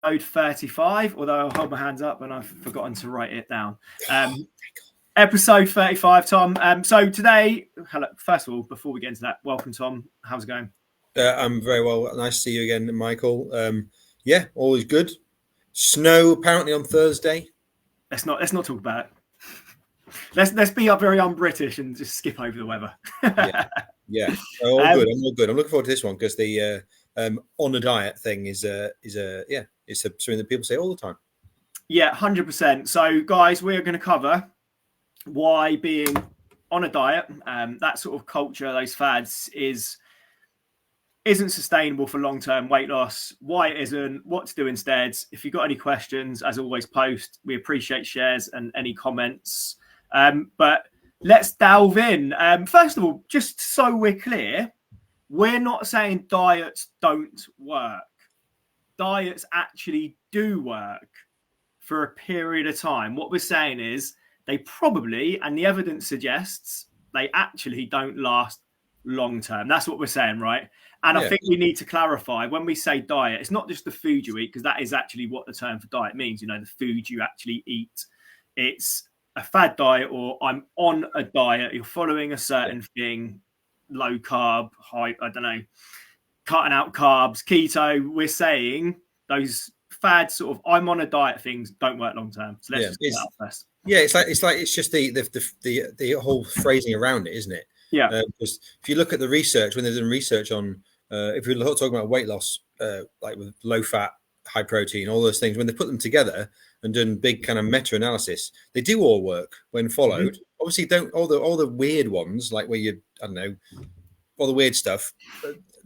episode 35, although I'll hold my hands up and I've forgotten to write it down. Episode 35, Tom. So today, hello, first of all, before we get into that, welcome, Tom. How's it going? I'm very well. Nice to see you again, Michael. Yeah, always good. Snow apparently on Thursday. Let's not talk about it. Let's be very un-British and just skip over the weather. yeah. All good. I'm all good. I'm looking forward to this one because the on a diet thing is something that people say all the time. Yeah, 100%. So, guys, we're going to cover why being on a diet, that sort of culture, those fads, isn't sustainable for long-term weight loss, why it isn't, what to do instead. If you've got any questions, as always, post. We appreciate shares and any comments. But let's delve in. First of all, just so we're clear, we're not saying diets don't work. Diets actually do work for a period of time. What we're saying is they probably, and the evidence suggests, they actually don't last long-term. That's what we're saying, right? And I think we need to clarify when we say diet, it's not just the food you eat, because that is actually what the term for diet means. You know, the food you actually eat. It's a fad diet, or I'm on a diet. You're following a certain thing, low carb, high, I don't know, cutting out carbs, keto. We're saying those fad sort of I'm on a diet things don't work long term. So let's just get that out first. Yeah, it's just the whole phrasing around it, isn't it? Yeah. Because if you look at the research, when they're doing research on, if we're talking about weight loss, like with low fat, high protein, all those things, when they put them together and done big kind of meta-analysis, they do all work when followed. Mm-hmm. Obviously, don't all the weird ones, like where you, I don't know, all the weird stuff,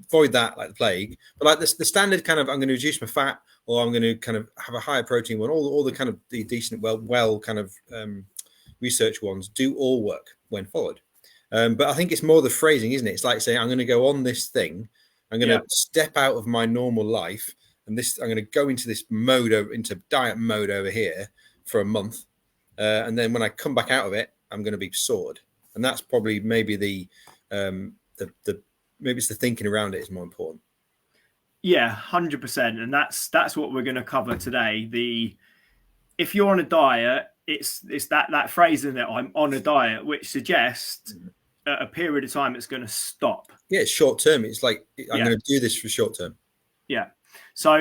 avoid that like the plague. But like the standard kind of, I'm going to reduce my fat, or I'm going to kind of have a higher protein one, all the kind of the decent, well kind of research ones do all work when followed. But I think it's more the phrasing, isn't it? It's like saying, I'm going to go on this thing. I'm going to step out of my normal life. And I'm going to go into this mode, into diet mode over here for a month. And then when I come back out of it, I'm going to be sorted. And that's probably maybe maybe it's the thinking around it is more important. Yeah, 100%. And that's what we're going to cover today. If you're on a diet, it's that phrase, isn't it? I'm on a diet, which suggests a period of time it's going to stop. Yeah, it's short term. It's like I'm going to do this for short term. Yeah. So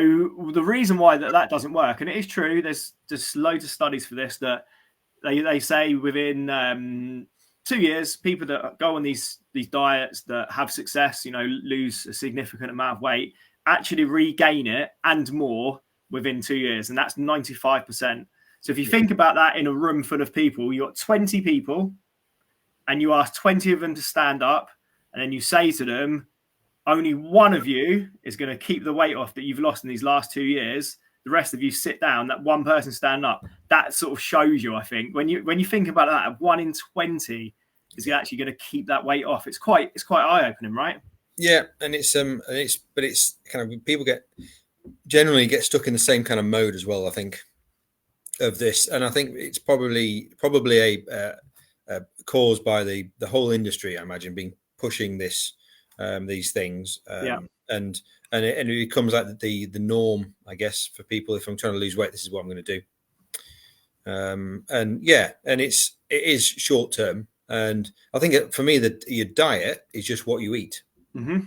the reason why that doesn't work, and it is true, there's just loads of studies for this, that they say within 2 years, people that go on these diets that have success, lose a significant amount of weight, actually regain it and more within 2 years, and that's 95%. So if you think about that in a room full of people, you got 20 people, and you ask 20 of them to stand up, and then you say to them, only one of you is going to keep the weight off that you've lost in these last 2 years. The rest of you sit down. That one person stand up. That sort of shows you, I think, when you think about that, 1 in 20 is actually going to keep that weight off. It's quite eye-opening, right? Yeah, and it's kind of people generally get stuck in the same kind of mode as well, I think, of this, and I think it's probably a caused by the whole industry, I imagine, being pushing these things, and it becomes like the norm, I guess, for people. If I'm trying to lose weight, this is what I'm going to do. And it is short term, and I think for me that your diet is just what you eat. Mm-hmm.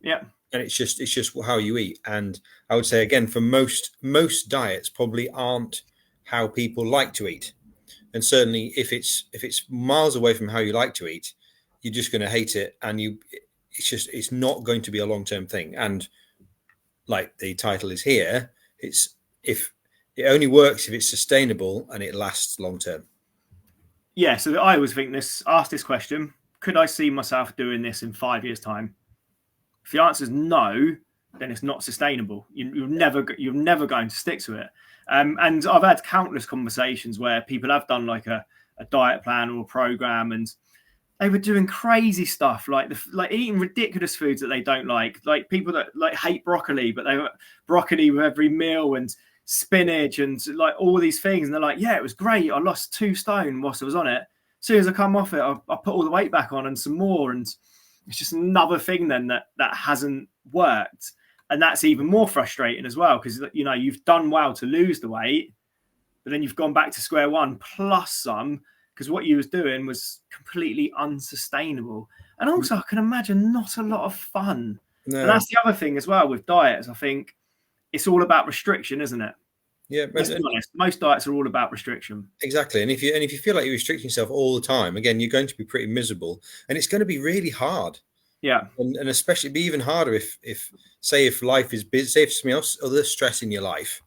Yeah, and it's just how you eat. And I would say again, for most diets probably aren't how people like to eat. And certainly if it's miles away from how you like to eat, you're just going to hate it, and it's not going to be a long-term thing. And like the title is here, if it only works if it's sustainable and it lasts long-term. Yeah, so I always ask this question: could I see myself doing this in 5 years' time? If the answer is no, then it's not sustainable. You're never going to stick to it. And I've had countless conversations where people have done like a diet plan or a program, and they were doing crazy stuff like eating ridiculous foods that they don't like people that like hate broccoli, but they were broccoli with every meal, and spinach and like all these things. And they're like, yeah, it was great. I lost 2 stone whilst I was on it. As soon as I come off it, I put all the weight back on and some more. And it's just another thing then that hasn't worked. And that's even more frustrating as well, because, you know, you've done well to lose the weight, but then you've gone back to square one plus some, because what you was doing was completely unsustainable. And also, I can imagine not a lot of fun. No. And that's the other thing as well with diets. I think it's all about restriction, isn't it? Yeah, let's be honest. Most diets are all about restriction. Exactly. And if you feel like you're restricting yourself all the time, again, you're going to be pretty miserable, and it's going to be really hard. Yeah. And especially be even harder if life is busy, say if something else, other stress in your life,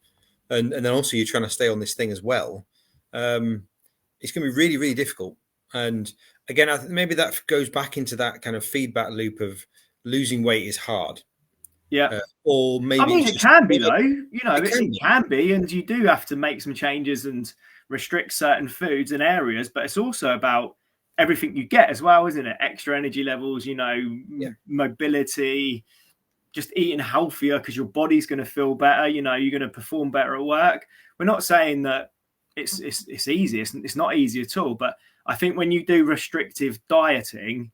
and then also you're trying to stay on this thing as well. It's going to be really, really difficult. And again, I think maybe that goes back into that kind of feedback loop of losing weight is hard. Yeah. Or maybe I mean, it can be though. You know, it can be, and you do have to make some changes and restrict certain foods and areas. But it's also about everything you get as well, isn't it? Extra energy levels, you know, mobility, just eating healthier because your body's going to feel better. You know, you're going to perform better at work. We're not saying that it's easy. It's not easy at all. But I think when you do restrictive dieting,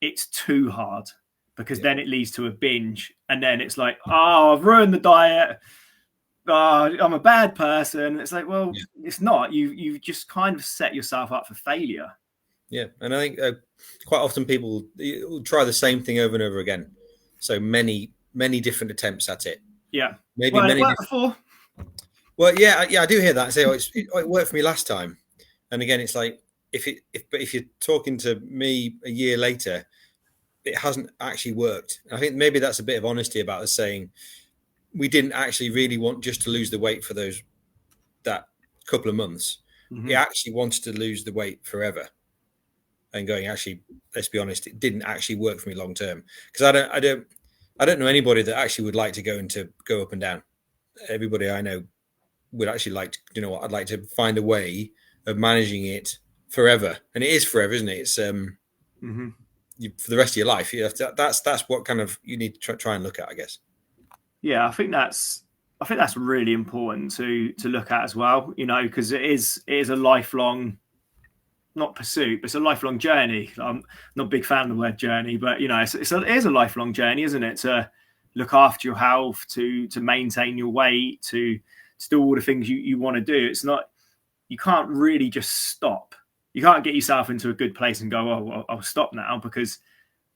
it's too hard. Because then it leads to a binge, and then it's like, oh, I've ruined the diet. Oh, I'm a bad person. It's like, well, it's not. You just kind of set yourself up for failure. Yeah, and I think quite often people try the same thing over and over again. So many different attempts at it. Yeah, maybe well, many. It worked before. Well, yeah, I do hear that. I say, oh, it worked for me last time, and again, it's like if you're talking to me a year later, it hasn't actually worked. I think maybe that's a bit of honesty about us saying we didn't actually really want just to lose the weight for that couple of months. Mm-hmm. We actually wanted to lose the weight forever. And going, actually, let's be honest, it didn't actually work for me long term. Because I don't know anybody that actually would like to go up and down. Everybody I know would actually like to, you know what, I'd like to find a way of managing it forever. And it is forever, isn't it? It's for the rest of your life. You have to, that's what kind of you need to try and look at, I guess. Yeah, I think that's really important to look at as well, you know, because it is a lifelong, not pursuit, but it's a lifelong journey. I'm not a big fan of the word journey, but you know, it is a lifelong journey, isn't it? To look after your health, to maintain your weight, to do all the things you want to do. It's not, you can't really just stop. You can't get yourself into a good place and go, oh, well, I'll stop now, because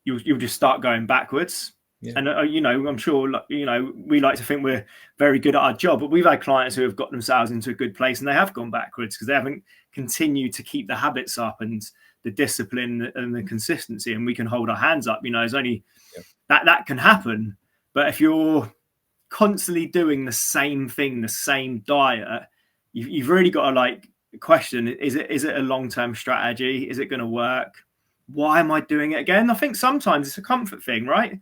you'll just start going backwards. Yeah. And, you know, I'm sure, you know, we like to think we're very good at our job, but we've had clients who have got themselves into a good place and they have gone backwards because they haven't continued to keep the habits up and the discipline and the consistency. And we can hold our hands up, you know, it's only that can happen. But if you're constantly doing the same thing, the same diet, you've really got to question, is it a long-term strategy? Is it going to work? Why am I doing it again? I think sometimes it's a comfort thing, right?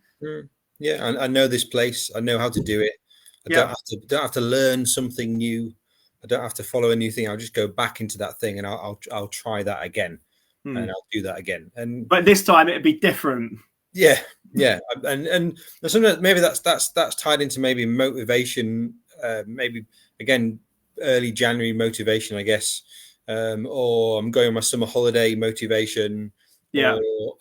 Yeah, I know this place. I know how to do it. I don't have to learn something new. I don't have to follow a new thing. I'll just go back into that thing and I'll try that again, and I'll do that again. But this time it'd be different. Yeah, and sometimes maybe that's tied into maybe motivation. Maybe again, early January motivation, I guess, or I'm going on my summer holiday motivation. Yeah, or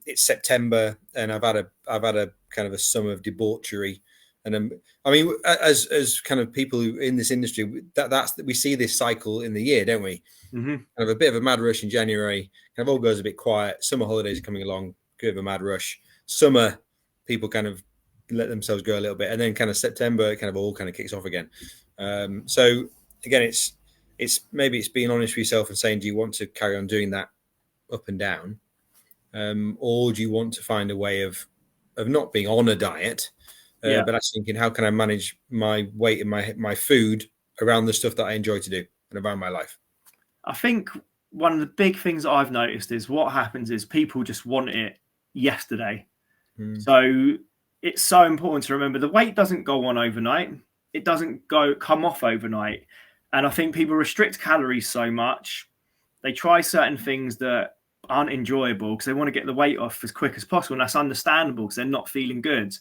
it's September and I've had a kind of a summer of debauchery, and I mean, as kind of people who in this industry, that's we see this cycle in the year, don't we? Mm-hmm. Kind of a bit of a mad rush in January, kind of all goes a bit quiet. Summer holidays are coming along, bit of a mad rush. Summer, people kind of let themselves go a little bit, and then kind of September, it kind of all kind of kicks off again. So again, it's maybe it's being honest with yourself and saying, do you want to carry on doing that up and down? Or do you want to find a way of not being on a diet, but actually thinking, how can I manage my weight and my food around the stuff that I enjoy to do and around my life? I think one of the big things that I've noticed is what happens is people just want it yesterday. So it's so important to remember the weight doesn't go on overnight. It doesn't come off overnight. And I think people restrict calories so much. They try certain things that aren't enjoyable because they want to get the weight off as quick as possible, and that's understandable because they're not feeling good.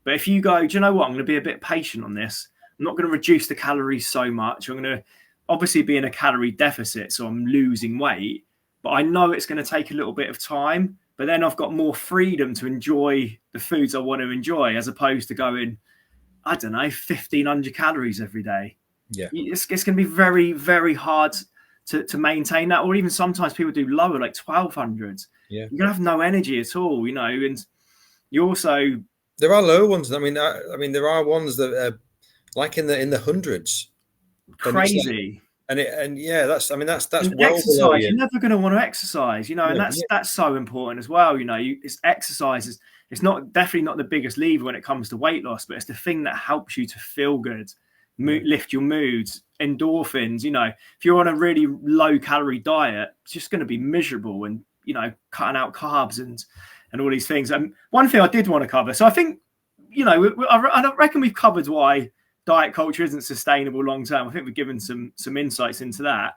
But if you go, do you know what, I'm going to be a bit patient on this, I'm not going to reduce the calories so much, I'm going to obviously be in a calorie deficit, so I'm losing weight, but I know it's going to take a little bit of time, but then I've got more freedom to enjoy the foods I want to enjoy, as opposed to going, I don't know, 1,500 calories every day. Yeah. It's going to be very, very hard to maintain that. Or even sometimes people do lower, like 1,200. Yeah. You're going to have no energy at all, you know, and you also... There are low ones. I mean, there are ones that are like in the hundreds. Crazy. And yeah, that's well exercise, below you. You're never going to want to exercise, you know, and that's so important as well. You know, it's exercise. It's not definitely not the biggest lever when it comes to weight loss, but it's the thing that helps you to feel good, lift your moods, endorphins. You know, if you're on a really low calorie diet, it's just going to be miserable, and you know, cutting out carbs and all these things. And one thing I did want to cover, so I think, you know, I reckon we've covered why diet culture isn't sustainable long term. I think we've given some insights into that.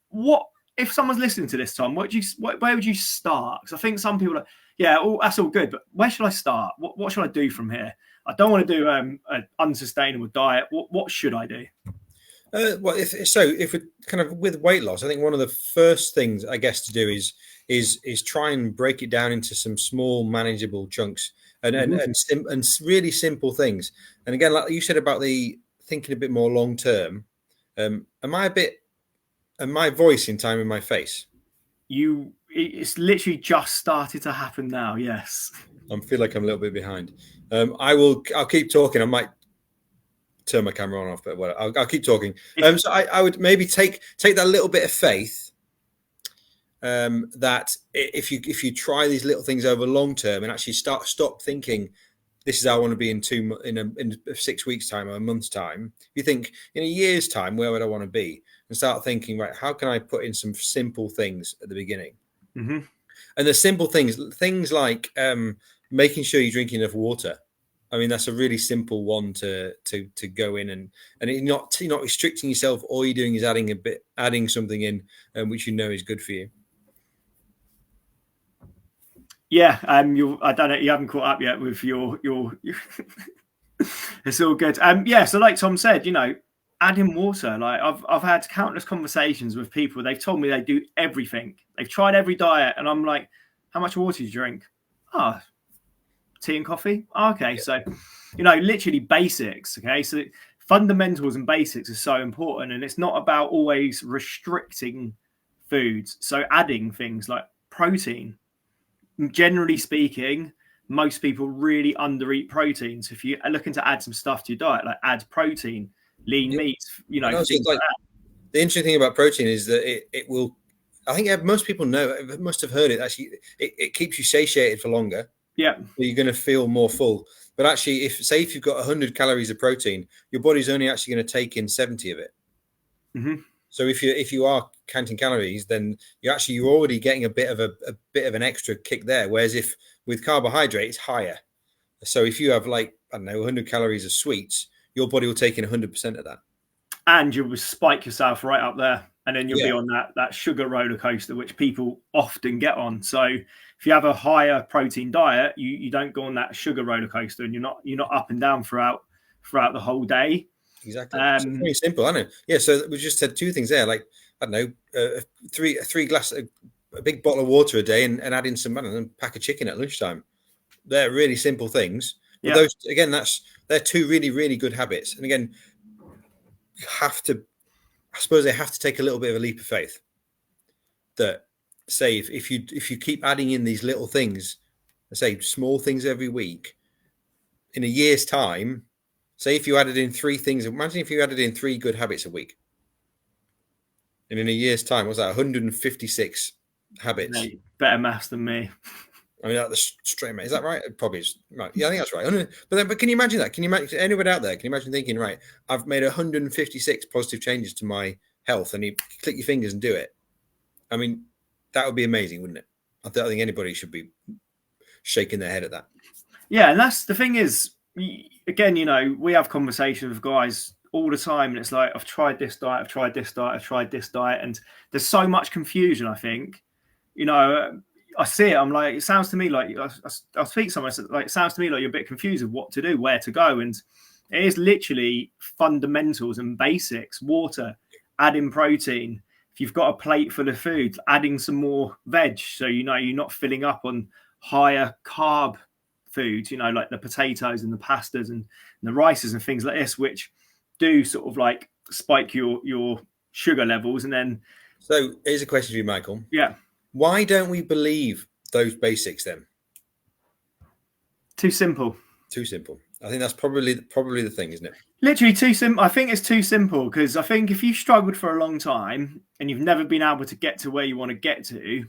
What if someone's listening to this, Tom? Where would you start? Because I think some people are, that's all good, but where should I start? What should I do from here? I don't want to do an unsustainable diet. What should I do? If we're kind of with weight loss, I think one of the first things I guess to do is try and break it down into some small, manageable chunks and really simple things. And again, like you said about the thinking a bit more long term, am my voice in time in my face? It's literally just started to happen now. Yes, I feel like I'm a little bit behind. I'll keep talking. I might turn my camera on off, but I'll keep talking. So I would maybe take that little bit of faith. That if you try these little things over long term and actually stop thinking this is how I want to be in 6 weeks time or a month's time, you think in a year's time, where would I want to be, and start thinking, right, how can I put in some simple things at the beginning? Mm-hmm. And the simple things like making sure you're drinking enough water. I mean, that's a really simple one to go in and you're not restricting yourself. All you're doing is adding something in which you know is good for you. Yeah, I don't know. You haven't caught up yet with your It's all good. So like Tom said, you know, add in water. Like I've had countless conversations with people. They've told me they do everything. They've tried every diet, and I'm like, how much water do you drink? Tea and coffee. Okay, yeah. So, you know, literally basics. Okay, so fundamentals and basics are so important, and it's not about always restricting foods. So adding things like protein. Generally speaking, most people really undereat protein. So if you're looking to add some stuff to your diet, like add protein, lean meats, you know. The interesting thing about protein is that it will, I think most people know, must have heard it, actually, it keeps you satiated for longer. Yeah. You're going to feel more full. But actually, if you've got 100 calories of protein, your body's only actually going to take in 70 of it. Mm-hmm. So if you are counting calories, then you're already getting a bit of an extra kick there. Whereas if with carbohydrate, it's higher. So if you have 100 calories of sweets, your body will take in 100% of that. And you'll spike yourself right up there, and then you'll be on that sugar roller coaster, which people often get on. So if you have a higher protein diet, you don't go on that sugar roller coaster, and you're not up and down throughout the whole day. Exactly. It's very simple, I know. Yeah. So we just said two things there, like I don't know, three glass, a big bottle of water a day, and add in some, I don't know, pack of chicken at lunchtime. They're really simple things. But those, again, they're two really, really good habits. And again, I suppose they have to take a little bit of a leap of faith. That say if you keep adding in these little things, say small things every week, in a year's time. Say if you added in 3 things, imagine if you added in 3 good habits a week. And in a year's time, what's that? 156 habits. Mate, better maths than me. I mean, that's straight, mate. Is that right? It probably is. Right. Yeah, I think that's right. But can you imagine that? Can you imagine anyone out there? Can you imagine thinking, right, I've made 156 positive changes to my health, and you click your fingers and do it? I mean, that would be amazing, wouldn't it? I don't think anybody should be shaking their head at that. Yeah, and that's the thing is, again, you know, we have conversations with guys all the time, and it's like, I've tried this diet, I've tried this diet, I've tried this diet, and there's so much confusion. I think, you know, I see it. I'm like, it sounds to me like I speak to someone. Like, it sounds to me like you're a bit confused of what to do, where to go, and it is literally fundamentals and basics. Water, adding protein. If you've got a plate full of food, adding some more veg, so you know you're not filling up on higher carb foods, you know, like the potatoes and the pastas and and the rices and things like this, which do sort of like spike your sugar levels. And then, so here's a question for you, Michael. Yeah. Why don't we believe those basics then? Too simple. Too simple. I think that's probably the thing, isn't it? Literally too simple. I think it's too simple, because I think if you've struggled for a long time and you've never been able to get to where you want to get to,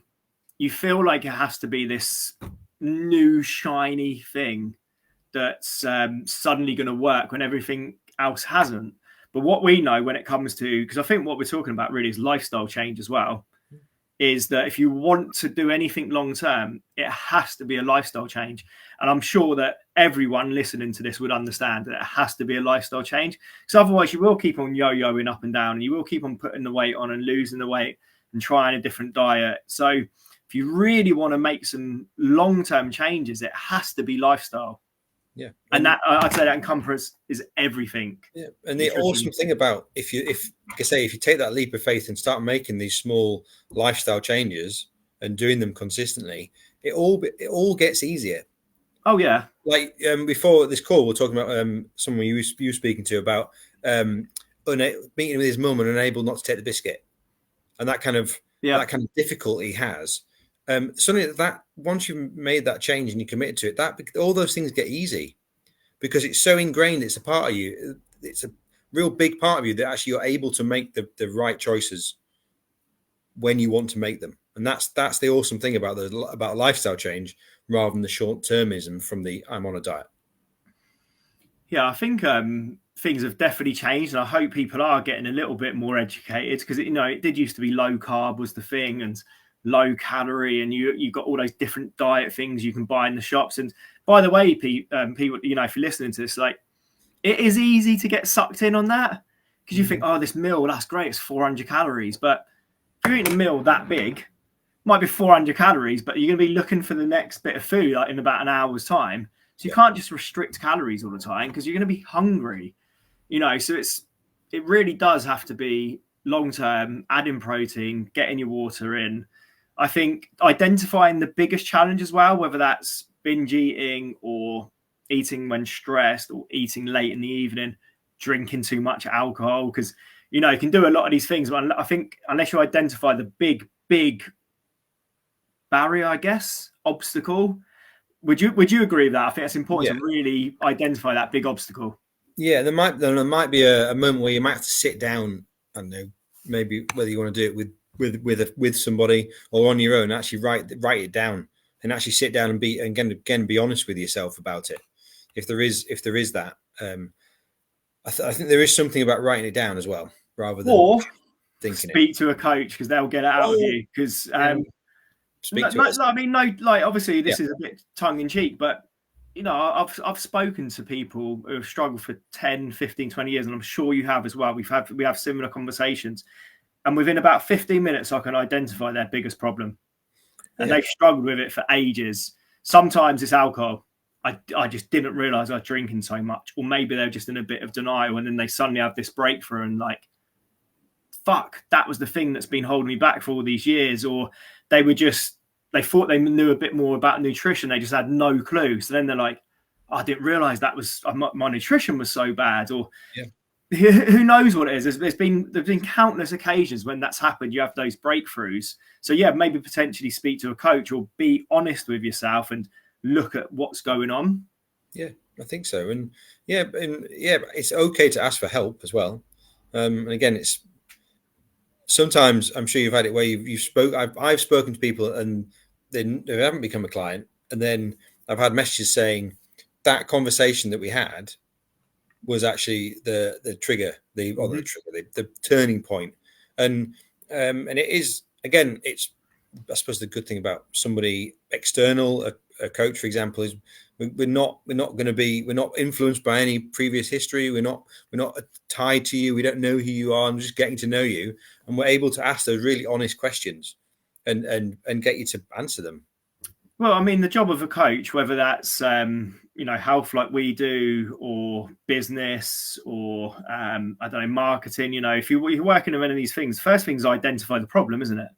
you feel like it has to be this new shiny thing that's suddenly going to work when everything else hasn't. But what we know when it comes to, because I think what we're talking about really is lifestyle change as well, is that if you want to do anything long term, it has to be a lifestyle change. And I'm sure that everyone listening to this would understand that it has to be a lifestyle change, because otherwise you will keep on yo-yoing up and down, and you will keep on putting the weight on and losing the weight and trying a different diet. So if you really want to make some long-term changes, it has to be lifestyle. Yeah. And that, I'd say that encompasses is everything. Yeah. And the awesome thing about if you take that leap of faith and start making these small lifestyle changes and doing them consistently, it all gets easier. Oh yeah. Like before this call, we're talking about someone you were speaking to about meeting with his mum and unable not to take the biscuit, and that kind of difficulty he has. Something that once you've made that change and you're committed to it, that all those things get easy because it's so ingrained. It's a part of you. It's a real big part of you that actually you're able to make the right choices when you want to make them. And that's the awesome thing about lifestyle change rather than the short-termism from the I'm on a diet. Yeah, I think things have definitely changed, and I hope people are getting a little bit more educated, because it did used to be low carb was the thing and low calorie, and you got all those different diet things you can buy in the shops. And by the way, people, if you're listening to this, like, it is easy to get sucked in on that, because you think, oh, this meal, that's great, it's 400 calories. But if you're eating a meal that big, might be 400 calories, but you're going to be looking for the next bit of food like in about an hour's time. So you can't just restrict calories all the time, because you're going to be hungry, so it really does have to be long-term, adding protein, getting your water in. I think identifying the biggest challenge as well, whether that's binge eating or eating when stressed or eating late in the evening, drinking too much alcohol, because, you can do a lot of these things. But I think unless you identify the big barrier, I guess, obstacle, would you agree with that? I think it's important to really identify that big obstacle. Yeah, there might be a moment where you might have to sit down. I don't know, maybe whether you want to do it with somebody or on your own, actually write it down and actually sit down and be honest with yourself about it. If there is that, I think there is something about writing it down as well, rather than thinking speak to a coach, because they'll get it out of you. Because obviously this is a bit tongue in cheek, but I've spoken to people who have struggled for 10, 15, 20 years, and I'm sure you have as well. We have similar conversations, and within about 15 minutes, I can identify their biggest problem, and they've struggled with it for ages. Sometimes it's alcohol. I just didn't realize I was drinking so much, or maybe they're just in a bit of denial, and then they suddenly have this breakthrough and like, fuck, that was the thing that's been holding me back for all these years. Or they thought they knew a bit more about nutrition. They just had no clue. So then they're like, I didn't realize that was my nutrition was so bad. Or who knows what it is. There's been countless occasions when that's happened. You have those breakthroughs. So maybe potentially speak to a coach or be honest with yourself and look at what's going on. Yeah, I think so. And it's okay to ask for help as well. And again, it's sometimes, I'm sure you've had it where I've spoken to people and they haven't become a client, and then I've had messages saying that conversation that we had was actually the trigger, the turning point. And it is, again, it's, I suppose the good thing about somebody external, a coach, for example, is we're not influenced by any previous history. We're not tied to you. We don't know who you are. I'm just getting to know you, and we're able to ask those really honest questions and get you to answer them. Well, I mean, the job of a coach, whether that's health like we do, or business, or I don't know, marketing. If you're working on any of these things, the first thing is identify the problem, isn't it?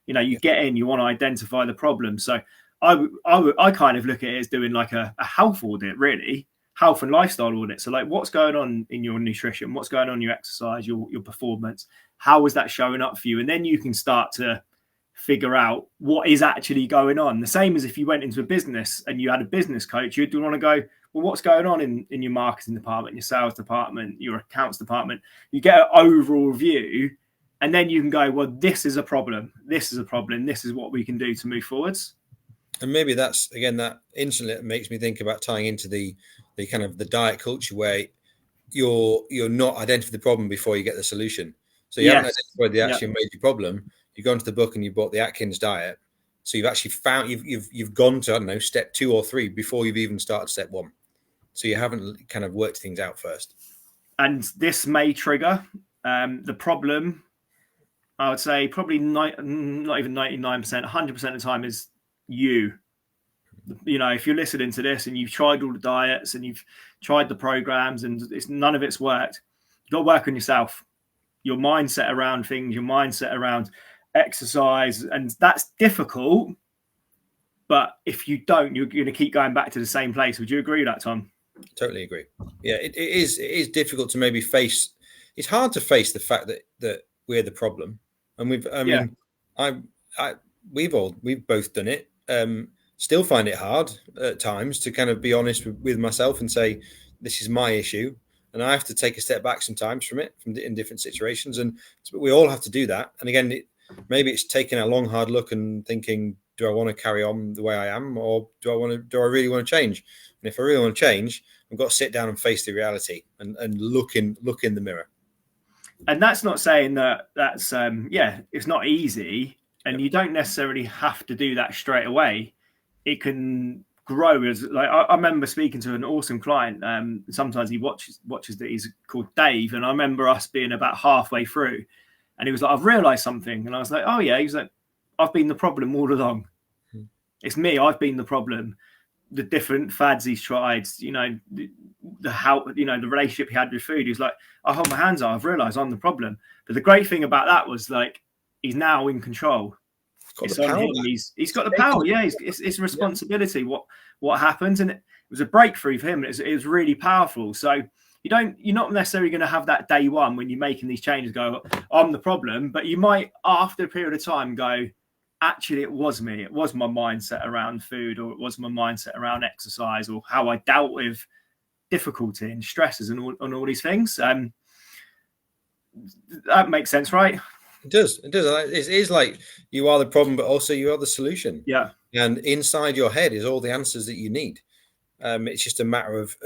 You get in, you want to identify the problem. So I kind of look at it as doing like a health audit, really. health and lifestyle audit. So like, what's going on in your nutrition? What's going on in your exercise, your performance? How is that showing up for you? And then you can start to figure out what is actually going on. The same as if you went into a business and you had a business coach, you'd want to go, well, what's going on in your marketing department, your sales department, your accounts department? You get an overall view, and then you can go, well, this is a problem. This is a problem. This is what we can do to move forwards. And maybe that's, again, that instantly makes me think about tying into the kind of the diet culture where you're not identifying the problem before you get the solution. So you haven't identified the actual major problem. You go into the book and you bought the Atkins diet. So you've actually found you've gone to, I don't know, step 2 or 3 before you've even started step 1. So you haven't kind of worked things out first. And this may trigger the problem. I would say probably not even 99%, 100% of the time is you. You know, if you're listening to this and you've tried all the diets and you've tried the programs and none of it's worked, you've got to work on yourself, your mindset around things, your mindset around exercise. And that's difficult. But if you don't, you're going to keep going back to the same place. Would you agree with that, Tom? Totally agree. Yeah, it is difficult to maybe face. It's hard to face the fact that we're the problem. And we've both done it. Still find it hard at times to kind of be honest with myself and say, this is my issue. And I have to take a step back sometimes in different situations. And we all have to do that. And again, maybe it's taking a long, hard look and thinking, do I want to carry on the way I am? Or do I really want to change? And if I really want to change, I've got to sit down and face the reality and look in the mirror. And that's not saying that's it's not easy, and you don't necessarily have to do that straight away. It can grow as like I remember speaking to an awesome client. Sometimes he watches that. He's called Dave, and I remember us being about halfway through, and he was like, "I've realised something," and I was like, "Oh yeah." He was like, "I've been the problem all along. It's me. I've been the problem." The different fads he's tried, the relationship he had with food. He was like, I hold my hands up. I've realised I'm the problem. But the great thing about that was like, he's now in control. It's on him. He's got the power. Yeah, it's a responsibility. What happens, and it was a breakthrough for him. It was really powerful. So you're not necessarily going to have that day one when you're making these changes go, I'm the problem. But you might, after a period of time, go, actually, it was me. It was my mindset around food, or it was my mindset around exercise, or how I dealt with difficulty and stresses and all these things. That makes sense, right? It does. It is like you are the problem, but also you are the solution. Yeah. And inside your head is all the answers that you need. It's just a matter of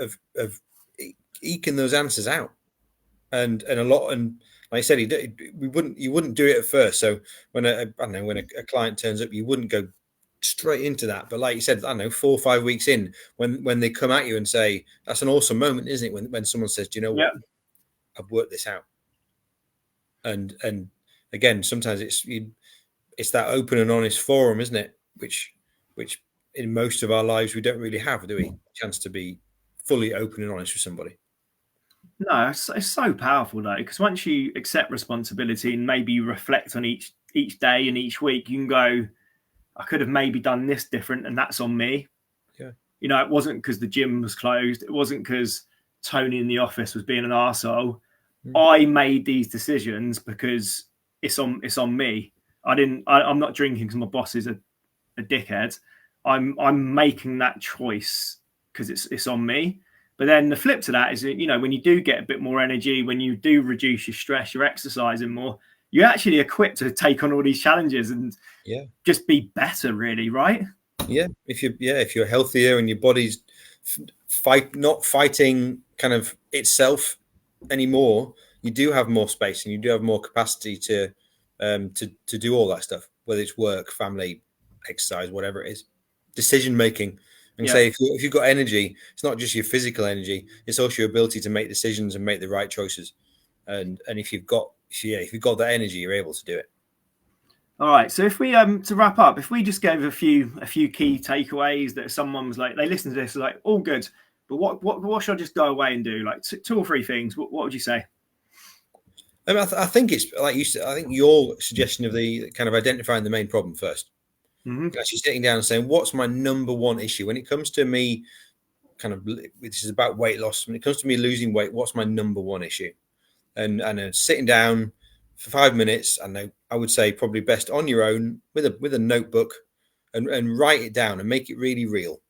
eking those answers out, and a lot. And like I said, you wouldn't do it at first. So when a client turns up, you wouldn't go straight into that. But like you said, 4 or 5 weeks in, when they come at you and say, that's an awesome moment, isn't it? When someone says, do you know what? I've worked this out. And again, sometimes it's that open and honest forum, isn't it? Which in most of our lives we don't really have, do we? Chance to be fully open and honest with somebody. No, it's so powerful though, because once you accept responsibility and maybe you reflect on each day and each week, you can go, I could have maybe done this different, and that's on me. Yeah. It wasn't because the gym was closed. It wasn't because Tony in the office was being an arsehole. I made these decisions because it's on me. I'm not drinking because my boss is a dickhead. I'm making that choice because it's on me. But then the flip to that is, when you do get a bit more energy, when you do reduce your stress, you're exercising more, you're actually equipped to take on all these challenges and just be better, really, right? Yeah. If you're healthier and your body's not fighting kind of itself anymore, you do have more space and you do have more capacity to do all that stuff, whether it's work, family, exercise, whatever it is, decision making. And say if you've got energy, it's not just your physical energy; it's also your ability to make decisions and make the right choices. And if you've got that energy, you're able to do it. All right. So if we to wrap up, if we just gave a few key takeaways that someone was like, they listen to this like all good, but what should I just go away and do? Like 2 or 3 things. What would you say? I think it's like you said. I think your suggestion of the kind of identifying the main problem first. Mm-hmm. Actually sitting down and saying, what's my number one issue when it comes to me kind of, this is about weight loss. When it comes to me losing weight, what's my number one issue? And sitting down for 5 minutes, I would say probably best on your own with a notebook, and write it down and make it really real.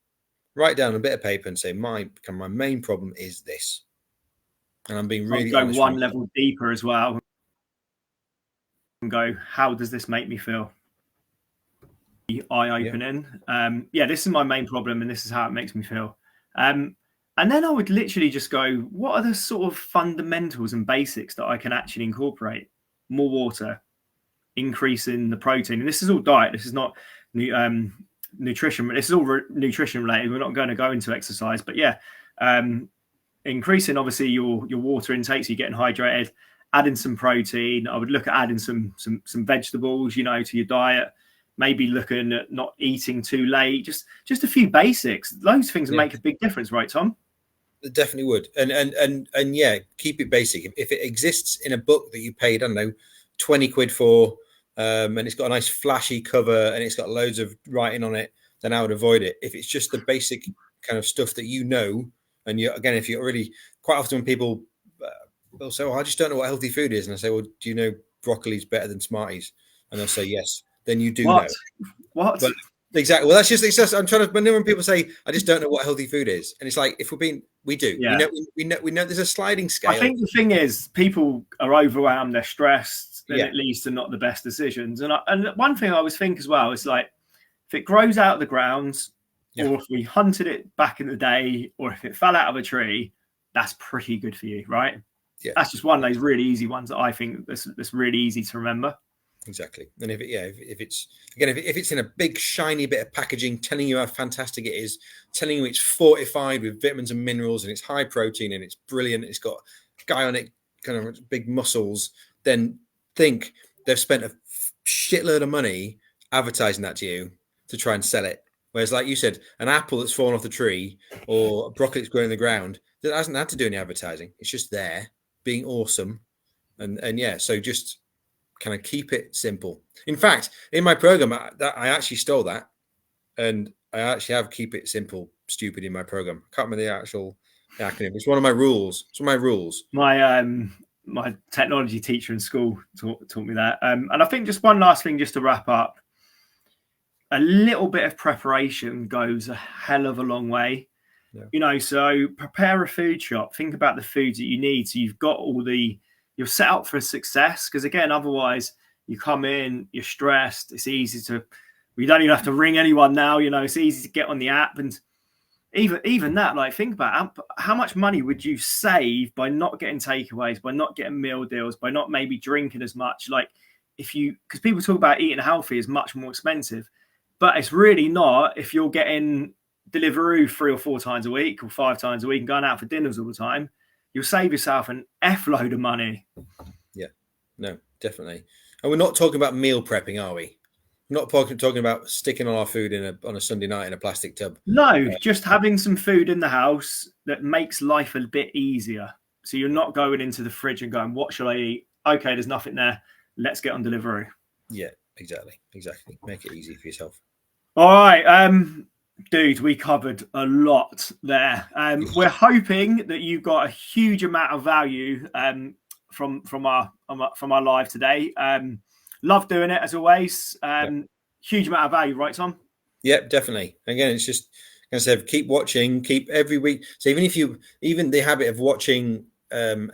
Write down a bit of paper and say, my main problem is this. And I'm being really honest. Go one level deeper as well and go, how does this make me feel? Eye-opening. This is my main problem and this is how it makes me feel. And then I would literally just go, what are the sort of fundamentals and basics that I can actually incorporate? More water, increase in the protein. And this is all diet. This is not nutrition. This is all nutrition related. We're not going to go into exercise. But increasing obviously your water intake, so you're getting hydrated, adding some protein. I would look at adding some vegetables, to your diet. Maybe looking at not eating too late. Just a few basics. Those things make a big difference, right, Tom? It definitely would. And yeah, keep it basic. If it exists in a book that you paid, I don't know, 20 quid for, and it's got a nice flashy cover and it's got loads of writing on it, then I would avoid it. If it's just the basic kind of stuff that and if you're already, quite often when people they'll say, I just don't know what healthy food is. And I say, well, do you know broccoli's better than Smarties? And they'll say, yes. Then you do know. What? But exactly. Well, it's just. I'm trying to. When people say, "I just don't know what healthy food is," and it's like, if we do. Yeah. We know. There's a sliding scale. I think the thing is, people are overwhelmed. They're stressed, and it leads to not the best decisions. And one thing I always think as well is like, if it grows out of the ground, or if we hunted it back in the day, or if it fell out of a tree, that's pretty good for you, right? Yeah. That's just one of those really easy ones that I think that's really easy to remember. Exactly. And if it's in a big shiny bit of packaging telling you how fantastic it is, telling you it's fortified with vitamins and minerals and it's high protein and it's brilliant, it's got Gaionic kind of big muscles, then think they've spent a shitload of money advertising that to you to try and sell it. Whereas, like you said, an apple that's fallen off the tree or a broccoli that's growing in the ground, that hasn't had to do any advertising. It's just there being awesome. And so just kind of keep it simple. In fact, in my program, I actually stole that, and I actually have keep it simple, stupid in my program. I can't remember the actual acronym. It's one of my rules. It's one of my rules. My technology teacher in school taught me that. And I think just one last thing, just to wrap up, a little bit of preparation goes a hell of a long way. Yeah. So prepare a food shop. Think about the foods that you need. So you've got you're set up for success, because again, otherwise you come in, you're stressed. It's easy you don't even have to ring anyone now. It's easy to get on the app, and even that, like, think about how much money would you save by not getting takeaways, by not getting meal deals, by not maybe drinking as much. Like, because people talk about eating healthy is much more expensive, but it's really not if you're getting Deliveroo 3 or 4 times a week or 5 times a week and going out for dinners all the time. You'll save yourself an F load of money. Yeah, no, definitely. And we're not talking about meal prepping, are we? We're not talking about sticking all our food on a Sunday night in a plastic tub. No, just having some food in the house that makes life a bit easier. So you're not going into the fridge and going, what shall I eat? Okay, there's nothing there. Let's get on Deliveroo. Yeah, exactly. Make it easy for yourself. All right. Dude, we covered a lot there. We're hoping that you got a huge amount of value from our live today. Love doing it as always. Huge amount of value, right, Tom? Yep, definitely. Again, it's just, as I said, keep watching, keep every week. So even the habit of watching kind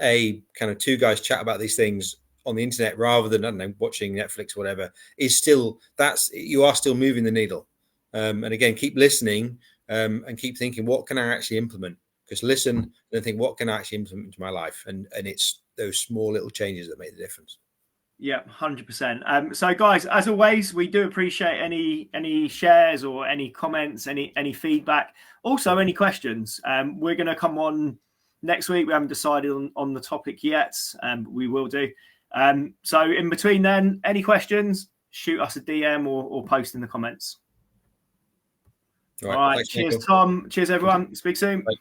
of 2 guys chat about these things on the internet rather than, I don't know, watching Netflix or whatever, is still, you are still moving the needle. And again, keep listening and keep thinking, what can I actually implement? Because listen and think, what can I actually implement into my life? And it's those small little changes that make the difference. Yeah, 100%. So guys, as always, we do appreciate any shares or any comments, any feedback, also any questions. We're going to come on next week. We haven't decided on the topic yet, but we will do. So in between then, any questions, shoot us a DM or post in the comments. All right. Cheers, Tom. Cheers, everyone. Speak soon. Bye.